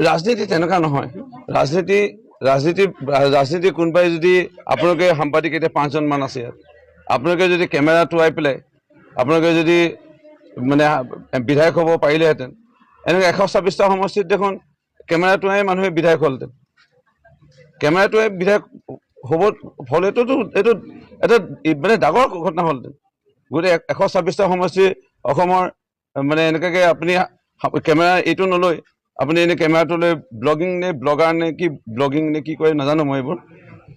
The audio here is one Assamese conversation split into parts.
ৰাজনীতি তেনেকুৱা নহয়। ৰাজনীতি কোনোবাই যদি আপোনালোকে সাংবাদিক এতিয়া 5জন মান আছে ইয়াত, আপোনালোকে যদি কেমেৰা টোৱাই পেলাই আপোনালোকে যদি মানে বিধায়ক হ'ব পাৰিলেহেঁতেন, এনেকৈ 126টা সমষ্টিত দেখোন কেমেৰা টোৱাই মানুহে বিধায়ক হ'লহেঁতেন। কেমেৰা টোৱাই বিধায়ক হ'ব হ'লেতোতো এইটো এটা মানে ডাঙৰ ঘটনা হ'লহেঁতেন। গোটেই 126টা সমষ্টি অসমৰ মানে এনেকুৱাকৈ আপুনি কেমেৰা এইটো নলৈ আপুনি এনে কেমেৰাটো লৈ ব্লগিং নে ব্লগাৰ নে কি ব্লগিং নে কি কৰে নাজানো মই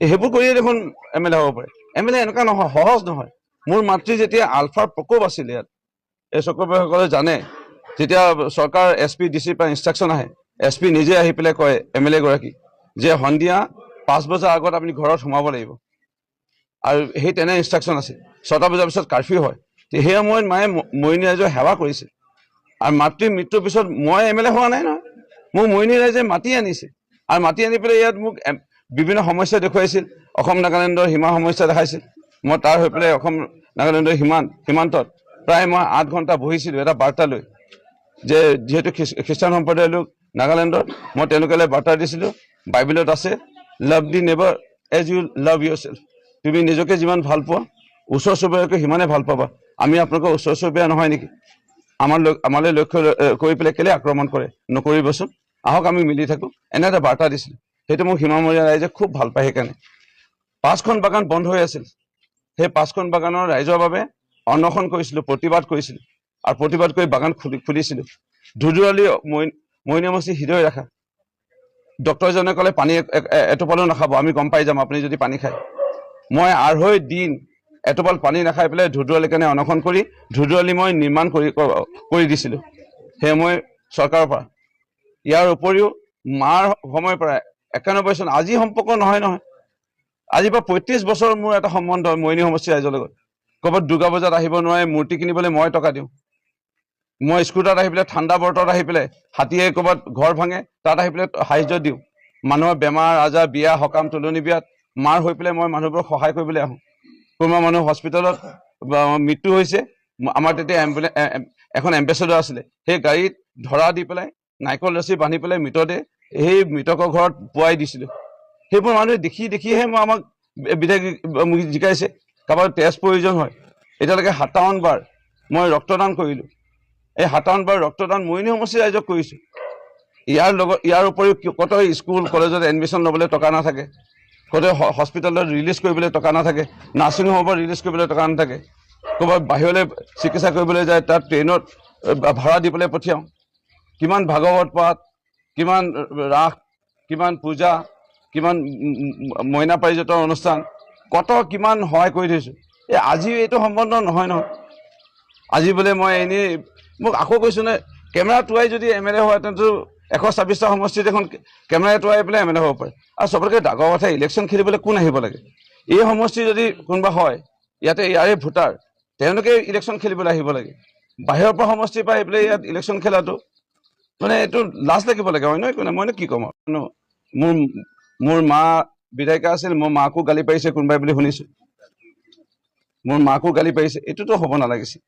সেইবোৰ কৰিয়ে দেখোন MLA হ'ব পাৰে। MLA এনেকুৱা নহয়, সহজ নহয়। মোৰ মাতৃ যেতিয়া আলফাৰ প্ৰকোপ আছিল ইয়াত, এই চক্ৰৱৰ্তীসকলে জানে, যেতিয়া চৰকাৰ SP DC পৰা ইনষ্ট্ৰাকশ্যন আহে, SP নিজে আহি পেলাই কয় MLA গৰাকী যে সন্ধিয়া 5 বজাৰ আগত আপুনি ঘৰত সোমাব লাগিব, আৰু সেই তেনে ইনষ্ট্ৰাকশ্যন আছে। 6টা বজাৰ পিছত কাৰফিউ হয়। সেই সময়ত মায়ে মৰিনী ৰাইজৰ সেৱা কৰিছিল। আৰু মাতৃৰ মৃত্যুৰ পিছত মই MLA হোৱা নাই নহয়, মোক মৰিনী ৰাইজে মাতি আনিছে, আৰু মাতি আনি পেলাই ইয়াত মোক বিভিন্ন সমস্যা দেখুৱাইছিল। অসম নাগালেণ্ডৰ সীমা সমস্যা দেখাইছিল। মই তাৰ হৈ পেলাই অসম নাগালেণ্ডৰ সীমান্তত প্ৰায় মই 8 ঘণ্টা বহিছিলোঁ এটা বাৰ্তা লৈ, যে যিহেতু খ্ৰীষ্টান সম্প্ৰদায়ৰ লোক নাগালেণ্ডৰ, মই তেওঁলোকলৈ বাৰ্তা দিছিলোঁ, বাইবেলত আছে, love the neighbour as you love your self. তুমি নিজকে যিমান ভাল পোৱা ওচৰ চুবুৰীয়াকে সিমানে ভাল পাবা। আমি আপোনালোকৰ ওচৰ চুবুৰীয়া নহয় নেকি? আমালৈ লক্ষ্য কৰি পেলাই কেলে আক্ৰমণ কৰে? নকৰিবচোন, আহক আমি মিলি থাকোঁ, এনে এটা বাৰ্তা দিছিলোঁ। সেইটো মোক সীমামূৰীয়া ৰাইজে খুব ভাল পায়। সেইকাৰণে 5খন বাগান বন্ধ হৈ আছিল। সেই 5খন বাগানৰ ৰাইজৰ বাবে অনশন কৰিছিলোঁ, প্ৰতিবাদ কৰিছিলোঁ, আৰু প্ৰতিবাদ কৰি বাগান খুলিছিলোঁ। ধুধুৰালি মৰিনী সমষ্টি হৃদয় ৰেখা। ডক্টৰজনে ক'লে পানী এটোপালো নাখাব, আমি গম পাই যাম আপুনি যদি পানী খায়। মই 2.5 দিন এটোপাল পানী নাখাই পেলাই ধুধুৰালিৰ কাৰণে অনশন কৰি ধুধুৰালি মই নিৰ্মাণ কৰি দিছিলোঁ সেই মই চৰকাৰৰ পৰা। ইয়াৰ উপৰিও মাৰ সময়ৰ পৰা 91 চন আজি সম্পৰ্ক নহয়। আজিৰ পৰা 35 বছৰ মোৰ এটা সম্বন্ধ মৰিনী সমষ্টিৰ ৰাইজৰ লগত। ক'ৰবাত দুৰ্গা পূজাত আহিব নোৱাৰে, মূৰ্তি কিনিবলৈ মই টকা দিওঁ। মই স্কুটাৰত আহি পেলাই ঠাণ্ডা বতৰত আহি পেলাই হাতীয়ে ক'ৰবাত ঘৰ ভাঙে, তাত আহি পেলাই সাহায্য দিওঁ। মানুহৰ বেমাৰ আজাৰ, বিয়া সকাম, তুলনি বিয়াত মাৰ হৈ পেলাই মই মানুহবোৰক সহায় কৰিবলৈ আহোঁ। কোনোবা মানুহ হস্পিটেলত মৃত্যু হৈছে, আমাৰ তেতিয়া এখন এম্বেচেডৰ আছিলে, সেই গাড়ীত ধৰা দি পেলাই নাৰিকল ৰছী বান্ধি পেলাই মৃতদেহ সেই মৃতকৰ ঘৰত পোৱাই দিছিলোঁ। সেইবোৰ মানুহে দেখিহে আমাক বিধায়ক জিকাইছে। কাৰোবাৰ তেজ প্ৰয়োজন হয়, এতিয়ালৈকে 57 বাৰ মই ৰক্তদান কৰিলোঁ। এই 57 বাৰ ৰক্তদান মৰিনী সমষ্টিৰ ৰাইজক কৰিছোঁ। ইয়াৰ উপৰিও কত স্কুল কলেজত এডমিশ্যন ল'বলৈ টকা নাথাকে, কত হস্পিটেলত ৰিলিজ কৰিবলৈ টকা নাথাকে, নাৰ্ছিং হোমৰ ৰিলিজ কৰিবলৈ টকা নাথাকে, ক'ৰবাত বাহিৰলৈ চিকিৎসা কৰিবলৈ যায়, তাত ট্ৰেইনত ভাড়া দি পেলাই পঠিয়াওঁ। কিমান ভাগৱত পাঠ, কিমান ৰাস, কিমান পূজা, কিমান মইনা পাৰিজাতৰ অনুষ্ঠান, কিমান সহায় কৰি থৈছোঁ। আজি এইটো সম্বন্ধ নহয়। আজি বোলে মই এনেই, মোক আকৌ কৈছোঁ নে, কেমেৰা টোৱাই যদি MLA হয় তেন্তে 126টা সমষ্টিত এখন কেমেৰা টোৱাই পেলাই MLA হ'ব পাৰে। আৰু চবতকৈ ডাঙৰ কথা, ইলেকশ্যন খেলিবলৈ কোন আহিব লাগে? এই সমষ্টি যদি কোনোবা হয়, ইয়াৰে ভোটাৰ, তেওঁলোকে ইলেকশ্যন খেলিবলৈ আহিব লাগে। বাহিৰৰ পৰা সমষ্টিৰ পৰা আহি পেলাই ইয়াত ইলেকশ্যন খেলাটো মানে এইটো লাজ লাগিব লাগে। মইনো কি ক'ম আৰু? মোৰ মা বিধায়িকা আছিল, মোৰ মাকো গালি পাৰিছে কোনোবাই বুলি শুনিছোঁ, মোৰ মাকো গালি পাৰিছে। এইটোতো হ'ব নালাগিছিল।